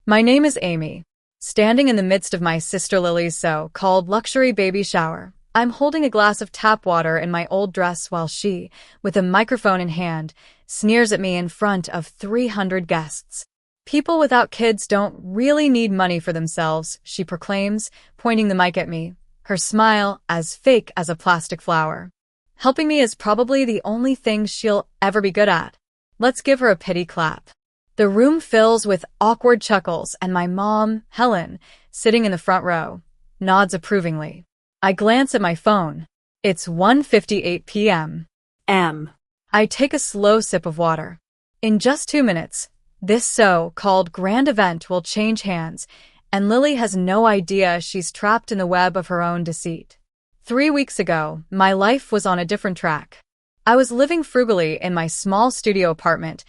My name is Amy. Standing in the midst of my sister Lily's so-called luxury baby shower, I'm holding a glass of tap water in my old dress while she, with a microphone in hand, sneers at me in front of 300 guests. People without kids don't really need money for themselves, she proclaims, pointing the mic at me, her smile as fake as a plastic flower. Helping me is probably the only thing she'll ever be good at. Let's give her a pity clap. The room fills with awkward chuckles, and my mom, Helen, sitting in the front row, nods approvingly. I glance at my phone. It's 1:58 p.m. I take a slow sip of water. In just 2 minutes, this so-called grand event will change hands, and Lily has no idea she's trapped in the web of her own deceit. 3 weeks ago, my life was on a different track. I was living frugally in my small studio apartment,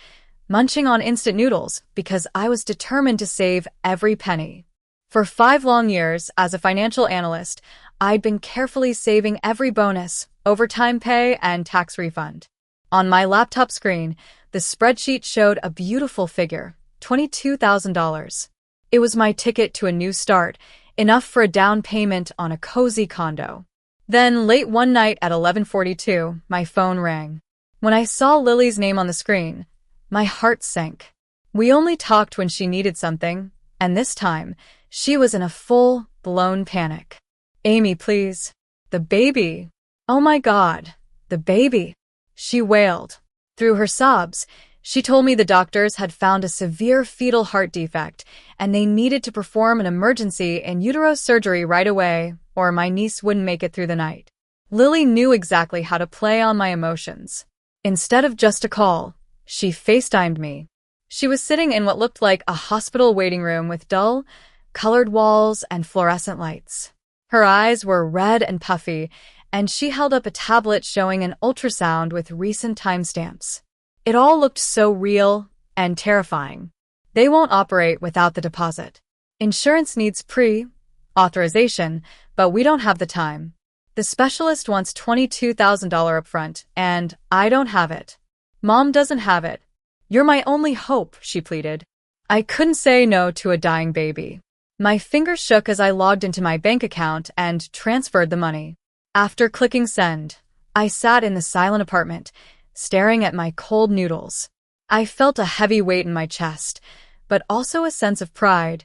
munching on instant noodles because I was determined to save every penny. For 5 long years, as a financial analyst, I'd been carefully saving every bonus, overtime pay, and tax refund. On my laptop screen, the spreadsheet showed a beautiful figure, $22,000. It was my ticket to a new start, enough for a down payment on a cozy condo. Then, late one night at 11:42, my phone rang. When I saw Lily's name on the screen, my heart sank. We only talked when she needed something, and this time, she was in a full-blown panic. "Amy, please. The baby. Oh my God, the baby," she wailed. Through her sobs, she told me the doctors had found a severe fetal heart defect, and they needed to perform an emergency in utero surgery right away, or my niece wouldn't make it through the night. Lily knew exactly how to play on my emotions. Instead of just a call, she FaceTimed me. She was sitting in what looked like a hospital waiting room with dull, colored walls and fluorescent lights. Her eyes were red and puffy, and she held up a tablet showing an ultrasound with recent timestamps. It all looked so real and terrifying. "They won't operate without the deposit. Insurance needs pre-authorization, but we don't have the time. The specialist wants $22,000 upfront, and I don't have it. Mom doesn't have it. You're my only hope," she pleaded. I couldn't say no to a dying baby. My fingers shook as I logged into my bank account and transferred the money. After clicking send, I sat in the silent apartment, staring at my cold noodles. I felt a heavy weight in my chest, but also a sense of pride,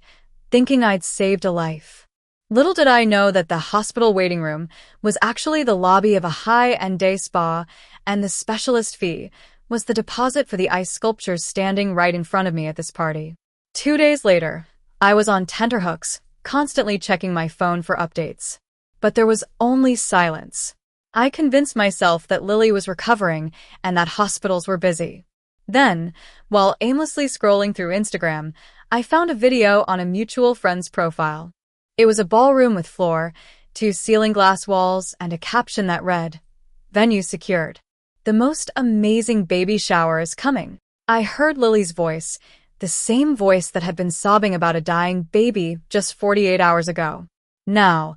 thinking I'd saved a life. Little did I know that the hospital waiting room was actually the lobby of a high-end day spa, and the specialist fee was the deposit for the ice sculptures standing right in front of me at this party. 2 days later, I was on tenterhooks, constantly checking my phone for updates. But there was only silence. I convinced myself that Lily was recovering and that hospitals were busy. Then, while aimlessly scrolling through Instagram, I found a video on a mutual friend's profile. It was a ballroom with floor, 2 ceiling glass walls, and a caption that read, "Venue secured. The most amazing baby shower is coming." I heard Lily's voice, the same voice that had been sobbing about a dying baby just 48 hours ago. Now,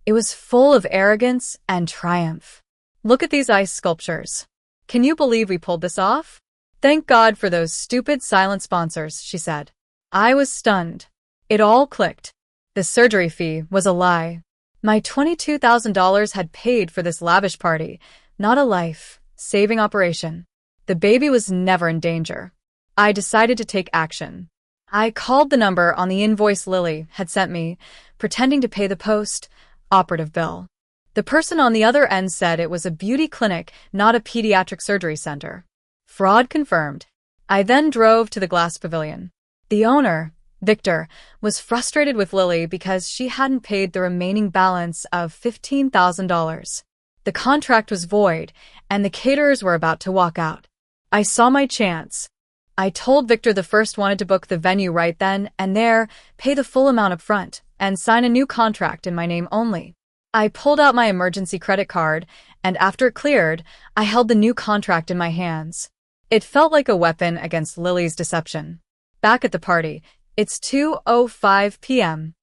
it was full of arrogance and triumph. "Look at these ice sculptures. Can you believe we pulled this off? Thank God for those stupid silent sponsors," she said. I was stunned. It all clicked. The surgery fee was a lie. My $22,000 had paid for this lavish party, not a life-saving operation. The baby was never in danger. I decided to take action. I called the number on the invoice Lily had sent me, pretending to pay the post-operative bill. The person on the other end said it was a beauty clinic, not a pediatric surgery center. Fraud confirmed. I then drove to the glass pavilion. The owner, Victor, was frustrated with Lily because she hadn't paid the remaining balance of $15,000. The contract was void, and the caterers were about to walk out. I saw my chance. I told Victor the first wanted to book the venue right then and there, pay the full amount up front, and sign a new contract in my name only. I pulled out my emergency credit card, and after it cleared, I held the new contract in my hands. It felt like a weapon against Lily's deception. Back at the party, it's 2:05 p.m.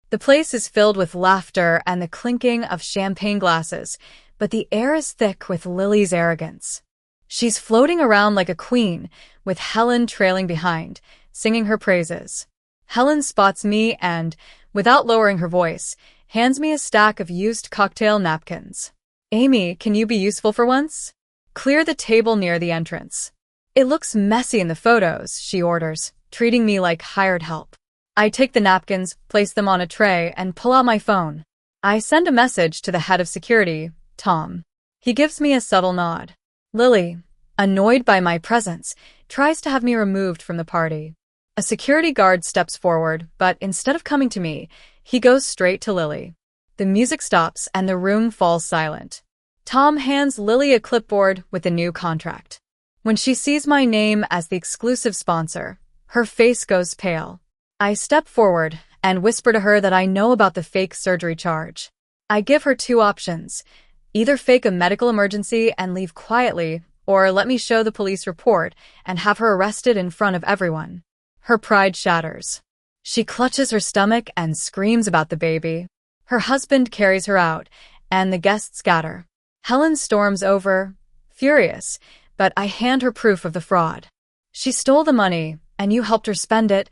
The place is filled with laughter and the clinking of champagne glasses, but the air is thick with Lily's arrogance. She's floating around like a queen, with Helen trailing behind, singing her praises. Helen spots me and, without lowering her voice, hands me a stack of used cocktail napkins. Amy, can you be useful for once? Clear the table near the entrance. It looks messy in the photos, she orders, treating me like hired help. I take the napkins, place them on a tray, and pull out my phone. I send a message to the head of security, Tom. He gives me a subtle nod. Lily, annoyed by my presence, tries to have me removed from the party. A security guard steps forward, but instead of coming to me, he goes straight to Lily. The music stops and the room falls silent. Tom hands Lily a clipboard with a new contract. When she sees my name as the exclusive sponsor, her face goes pale. I step forward and whisper to her that I know about the fake surgery charge. I give her two options: either fake a medical emergency and leave quietly, or let me show the police report and have her arrested in front of everyone. Her pride shatters. She clutches her stomach and screams about the baby. Her husband carries her out, and the guests scatter. Helen storms over, furious, but I hand her proof of the fraud. She stole the money, and you helped her spend it,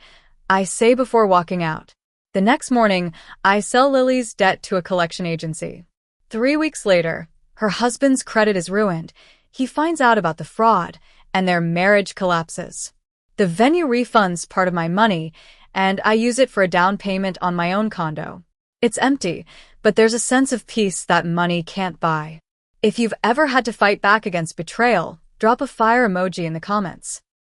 I say before walking out. The next morning, I sell Lily's debt to a collection agency. 3 weeks later, her husband's credit is ruined. He finds out about the fraud, and their marriage collapses. The venue refunds part of my money, and I use it for a down payment on my own condo. It's empty, but there's a sense of peace that money can't buy. If you've ever had to fight back against betrayal, drop a fire emoji in the comments.